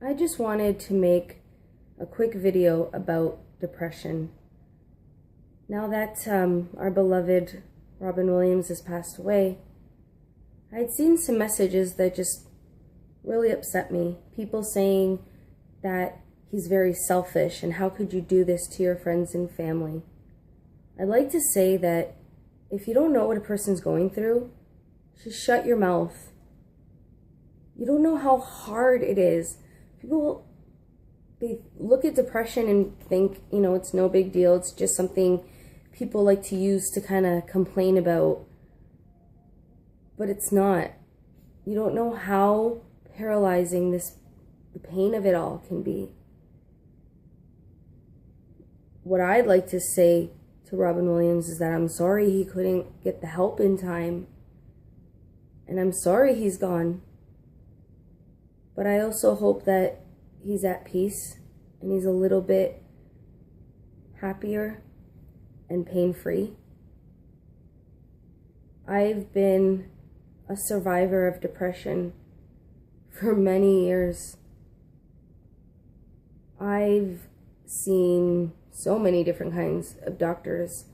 I just wanted to make a quick video about depression. Now that our beloved Robin Williams has passed away, I'd seen some messages that just really upset me. People saying that he's very selfish and how could you do this to your friends and family? I'd like to say that if you don't know what a person's going through, just shut your mouth. You don't know how hard it is. People, they look at depression and think, it's no big deal. It's just something people like to use to kind of complain about. But it's not. You don't know how paralyzing the pain of it all can be. What I'd like to say to Robin Williams is that I'm sorry he couldn't get the help in time. And I'm sorry he's gone. But I also hope that he's at peace and he's a little bit happier and pain-free. I've been a survivor of depression for many years. I've seen so many different kinds of doctors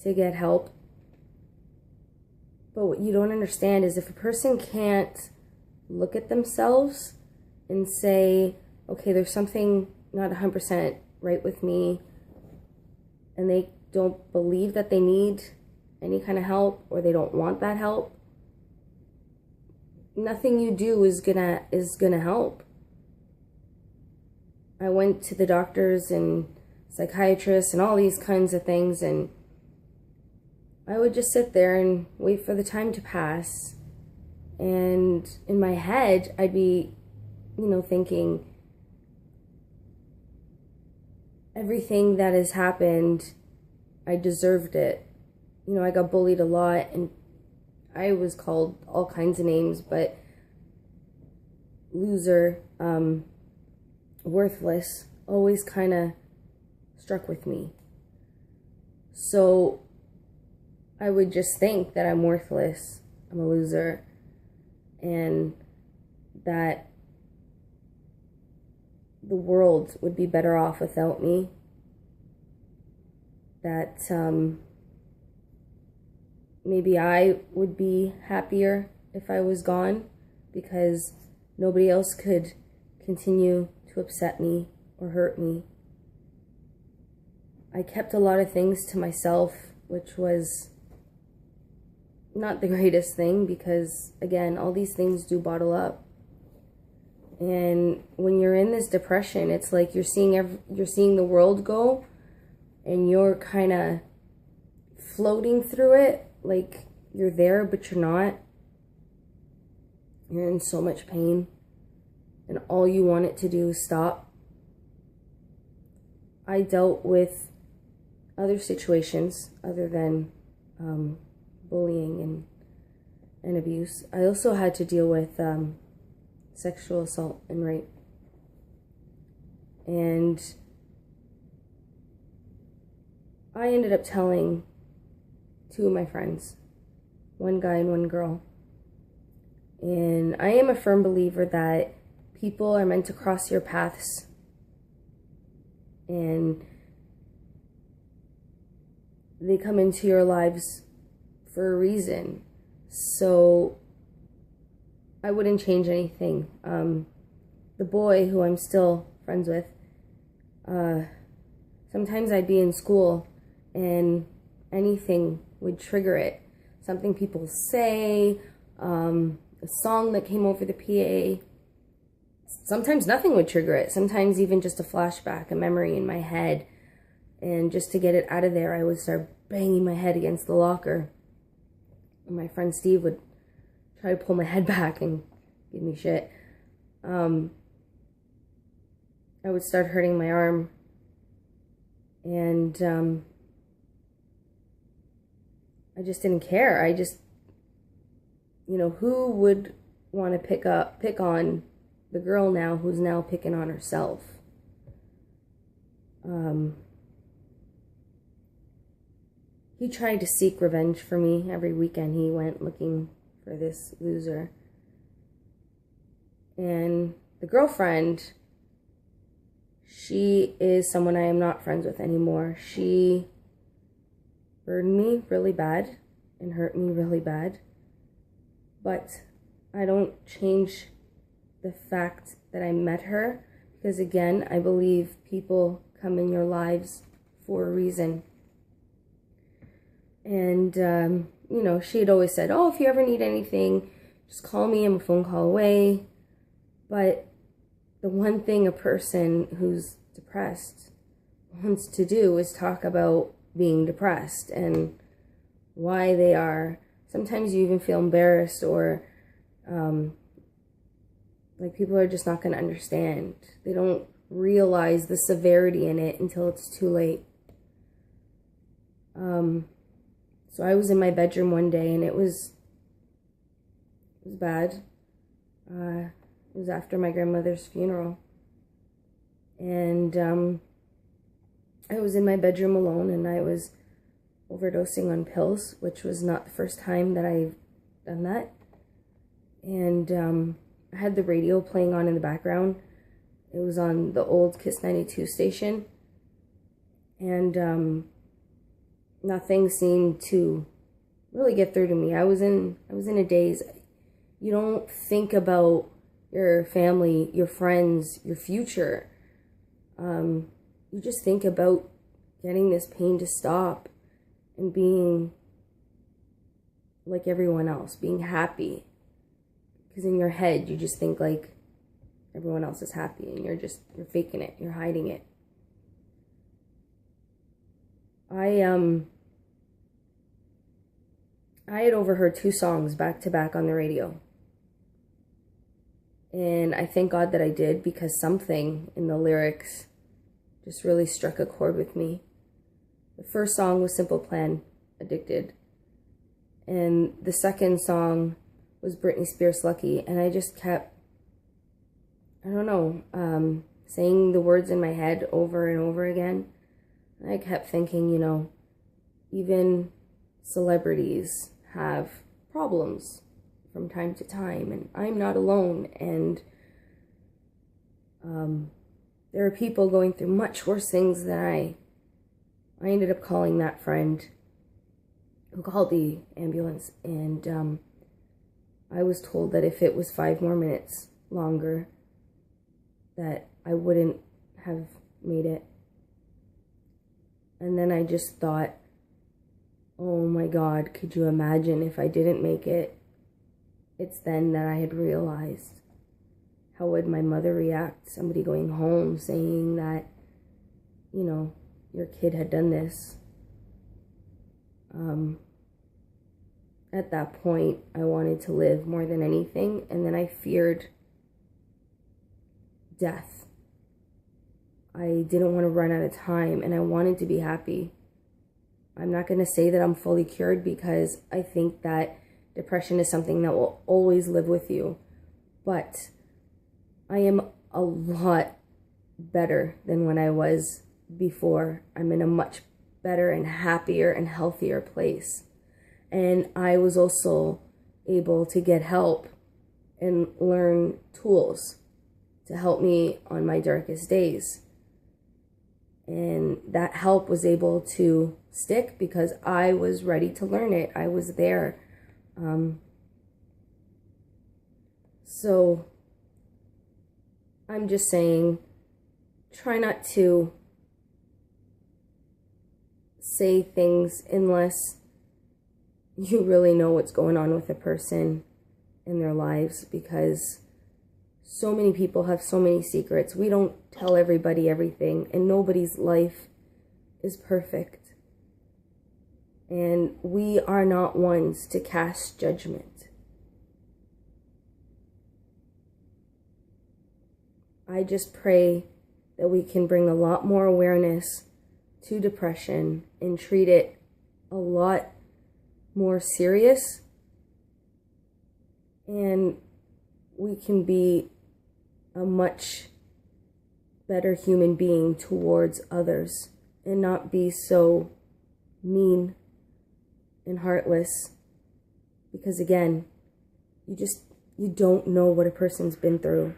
to get help. But what you don't understand is if a person can't look at themselves and say, okay, there's something not 100% right with me, and they don't believe that they need any kind of help or they don't want that help, nothing you do is gonna help. I went to the doctors and psychiatrists and all these kinds of things, and I would just sit there and wait for the time to pass. And in my head, I'd be, thinking everything that has happened, I deserved it. I got bullied a lot and I was called all kinds of names, but loser, worthless, always kind of struck with me. So I would just think that I'm worthless, I'm a loser, and that the world would be better off without me. That maybe I would be happier if I was gone because nobody else could continue to upset me or hurt me. I kept a lot of things to myself, which was not the greatest thing because, again, all these things do bottle up. And when you're in this depression, it's like you're seeing the world go and you're kind of floating through it, like you're there but you're not. You're in so much pain and all you want it to do is stop. I dealt with other situations other than bullying and abuse. I also had to deal with sexual assault and rape. And I ended up telling two of my friends, one guy and one girl. And I am a firm believer that people are meant to cross your paths. And they come into your lives for a reason. So I wouldn't change anything. The boy who I'm still friends with, sometimes I'd be in school and anything would trigger it. Something people say, a song that came over the PA. Sometimes nothing would trigger it. Sometimes even just a flashback, a memory in my head. And just to get it out of there, I would start banging my head against the locker. And my friend Steve would try to pull my head back and give me shit. I would start hurting my arm. And I just didn't care. I just, who would want to pick on the girl now who's now picking on herself? He tried to seek revenge for me. Every weekend he went looking for this loser. And the girlfriend She is someone I am not friends with anymore. She burned me really bad and hurt me really bad. But I don't change the fact that I met her, because again, I believe people come in your lives for a reason. And, you know, she had always said, oh, if you ever need anything, just call me, I'm a phone call away. But the one thing a person who's depressed wants to do is talk about being depressed and why they are. Sometimes you even feel embarrassed, or like people are just not going to understand. They don't realize the severity in it until it's too late. So I was in my bedroom one day, and it was bad. It was after my grandmother's funeral. And I was in my bedroom alone, and I was overdosing on pills, which was not the first time that I've done that. And I had the radio playing on in the background. It was on the old Kiss 92 station. And nothing seemed to really get through to me. I was in a daze. You don't think about your family, your friends, your future. You just think about getting this pain to stop and being like everyone else, being happy. Because in your head, you just think like everyone else is happy, and you're faking it, you're hiding it. I had overheard 2 songs back to back on the radio. And I thank God that I did, because something in the lyrics just really struck a chord with me. The first song was Simple Plan, Addicted. And the second song was Britney Spears, Lucky. And I just kept, I don't know, saying the words in my head over and over again. And I kept thinking, you know, even celebrities have problems from time to time, and I'm not alone. And there are people going through much worse things than I ended up calling that friend who called the ambulance, and I was told that if it was 5 more minutes longer, that I wouldn't have made it. And then I just thought, oh my God, could you imagine if I didn't make it? It's then that I had realized, how would my mother react? Somebody going home saying that, you know, your kid had done this. At that point, I wanted to live more than anything, and then I feared death. I didn't want to run out of time, and I wanted to be happy. I'm not going to say that I'm fully cured, because I think that depression is something that will always live with you. But I am a lot better than when I was before. I'm in a much better and happier and healthier place. And I was also able to get help and learn tools to help me on my darkest days. And that help was able to stick because I was ready to learn it. I was there. So I'm just saying, try not to say things unless you really know what's going on with a person in their lives, because so many people have so many secrets. We don't tell everybody everything, and nobody's life is perfect. And we are not ones to cast judgment. I just pray that we can bring a lot more awareness to depression and treat it a lot more serious, and we can be a much better human being towards others and not be so mean and heartless, because again, you don't know what a person's been through.